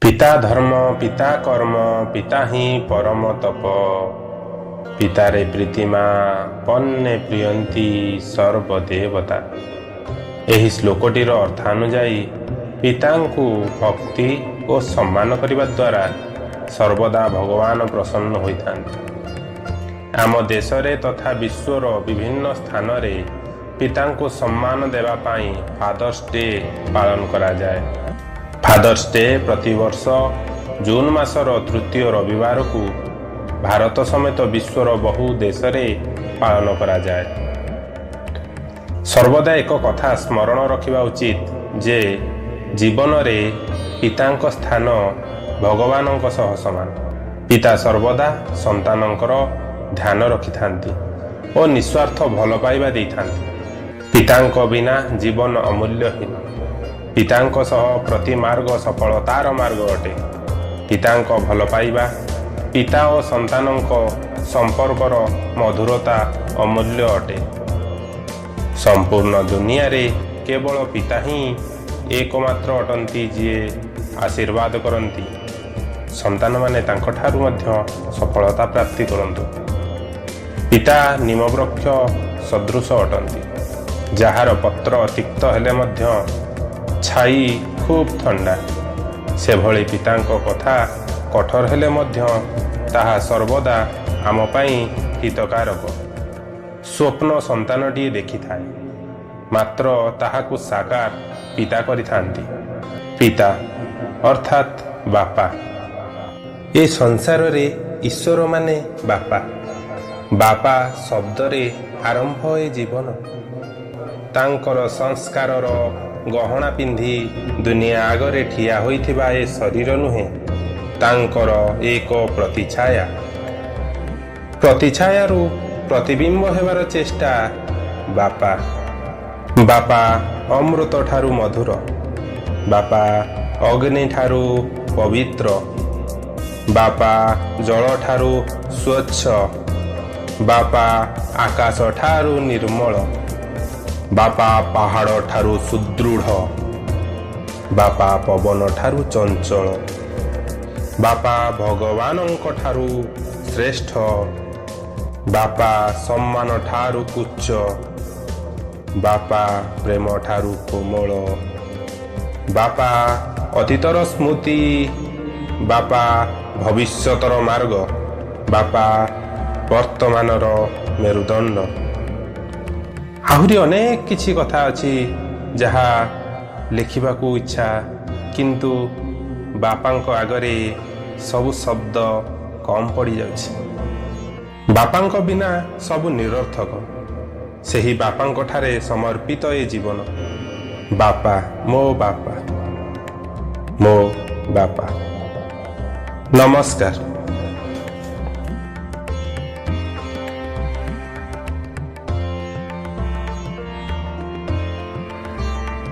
ପିତା ଧର୍ମ ପିତା କର୍ମ ପିତା ହିଁ ପରମ ତପ। ପିତାରେ ପ୍ରୀତିମା ପନ୍ନେ ପ୍ରିୟନ୍ତି ସର୍ବଦେବତା। ଏହି ଶ୍ଲୋକଟିର ଅର୍ଥାନୁଯାୟୀ ପିତାଙ୍କୁ ଭକ୍ତି ଓ ସମ୍ମାନ କରିବା ଦ୍ୱାରା ସର୍ବଦା ଭଗବାନ ପ୍ରସନ୍ନ ହୋଇଥାନ୍ତି। ଆମ ଦେଶରେ ତଥା ବିଶ୍ୱର ବିଭିନ୍ନ ସ୍ଥାନରେ ପିତାଙ୍କୁ ସମ୍ମାନ ଦେବା ପାଇଁ ଫାଦର୍ସ ଡେ ପାଳନ କରାଯାଏ। ଫାଦର୍ସ ଡେ ପ୍ରତିବର୍ଷ ଜୁନ ମାସର ତୃତୀୟ ରବିବାରକୁ ଭାରତ ସମେତ ବିଶ୍ୱର ବହୁ ଦେଶରେ ପାଳନ କରାଯାଏ। ସର୍ବଦା ଏକ କଥା ସ୍ମରଣ ରଖିବା ଉଚିତ ଯେ ଜୀବନରେ ପିତାଙ୍କ ସ୍ଥାନ ଭଗବାନଙ୍କ ସହ ସମାନ। ପିତା ସର୍ବଦା ସନ୍ତାନଙ୍କର ଧ୍ୟାନ ରଖିଥାନ୍ତି ଓ ନିଃସ୍ୱାର୍ଥ ଭଲ ପାଇବା ଦେଇଥାନ୍ତି। ପିତାଙ୍କ ବିନା ଜୀବନ ଅମୂଲ୍ୟହୀନ। ପିତାଙ୍କ ସହ ପ୍ରତି ମାର୍ଗ ସଫଳତାର ମାର୍ଗ ଅଟେ। ପିତାଙ୍କ ଭଲ ପାଇବା, ପିତା ଓ ସନ୍ତାନଙ୍କ ସମ୍ପର୍କର ମଧୁରତା ଅମୂଲ୍ୟ ଅଟେ। ସମ୍ପୂର୍ଣ୍ଣ ଦୁନିଆରେ କେବଳ ପିତା ହିଁ ଏକମାତ୍ର ଅଟନ୍ତି ଯିଏ ଆଶୀର୍ବାଦ କରନ୍ତି ସନ୍ତାନମାନେ ତାଙ୍କଠାରୁ ମଧ୍ୟ ସଫଳତା ପ୍ରାପ୍ତି କରନ୍ତୁ। ପିତା ନିମବୃକ୍ଷ ସଦୃଶ ଅଟନ୍ତି, ଯାହାର ପତ୍ର ତିକ୍ତ ହେଲେ ମଧ୍ୟ ଛାଇ ଖୁବ୍ ଥଣ୍ଡା। ସେଭଳି ପିତାଙ୍କ କଥା କଠୋର ହେଲେ ମଧ୍ୟ ତାହା ସର୍ବଦା ଆମ ପାଇଁ ହିତକାରକ। ସ୍ୱପ୍ନ ସନ୍ତାନଟିଏ ଦେଖିଥାଏ, ମାତ୍ର ତାହାକୁ ସାକାର ପିତା କରିଥାନ୍ତି। ପିତା ଅର୍ଥାତ୍ ବାପା। ଏ ସଂସାରରେ ଈଶ୍ୱରମାନେ ବାପା। ବାପା ଶବ୍ଦରେ ଆରମ୍ଭ ଏ ଜୀବନ। ତାଙ୍କର ସଂସ୍କାରର ଗହଣା ପିନ୍ଧି ଦୁନିଆ ଆଗରେ ଠିଆ ହୋଇଥିବା ଏ ଶରୀର ନୁହେଁ, ତାଙ୍କର ଏକ ପ୍ରତିଛାୟା। ପ୍ରତିଛାୟାରୁ ପ୍ରତିବିମ୍ବ ହେବାର ଚେଷ୍ଟା ବାପା। ବାପା ଅମୃତ ଠାରୁ ମଧୁର। ବାପା ଅଗ୍ନି ଠାରୁ ପବିତ୍ର। ବାପା ଜଳ ଠାରୁ ସ୍ୱଚ୍ଛ। ବାପା ଆକାଶ ଠାରୁ ନିର୍ମଳ। ବାପା ପାହାଡ଼ ଠାରୁ ସୁଦୃଢ଼। ବାପା ପବନ ଠାରୁ ଚଞ୍ଚଳ। ବାପା ଭଗବାନଙ୍କ ଠାରୁ ଶ୍ରେଷ୍ଠ। ବାପା ସମ୍ମାନ ଠାରୁ ଉଚ୍ଚ। ବାପା ପ୍ରେମ ଠାରୁ କୋମଳ। ବାପା ଅତୀତର ସ୍ମୃତି। ବାପା ଭବିଷ୍ୟତର ମାର୍ଗ। ବାପା ବର୍ତ୍ତମାନର ମେରୁଦଣ୍ଡ। ଆହୁରି ଅନେକ କିଛି କଥା ଅଛି ଯାହା ଲେଖିବାକୁ ଇଚ୍ଛା, କିନ୍ତୁ ବାପାଙ୍କ ଆଗରେ ସବୁ ଶବ୍ଦ କମ୍ ପଡ଼ିଯାଉଛି। ବାପାଙ୍କ ବିନା ସବୁ ନିରର୍ଥକ। ସେହି ବାପାଙ୍କ ଠାରେ ସମର୍ପିତ ଏ ଜୀବନ। ବାପା ମୋ ବାପା, ମୋ ବାପା। ନମସ୍କାର।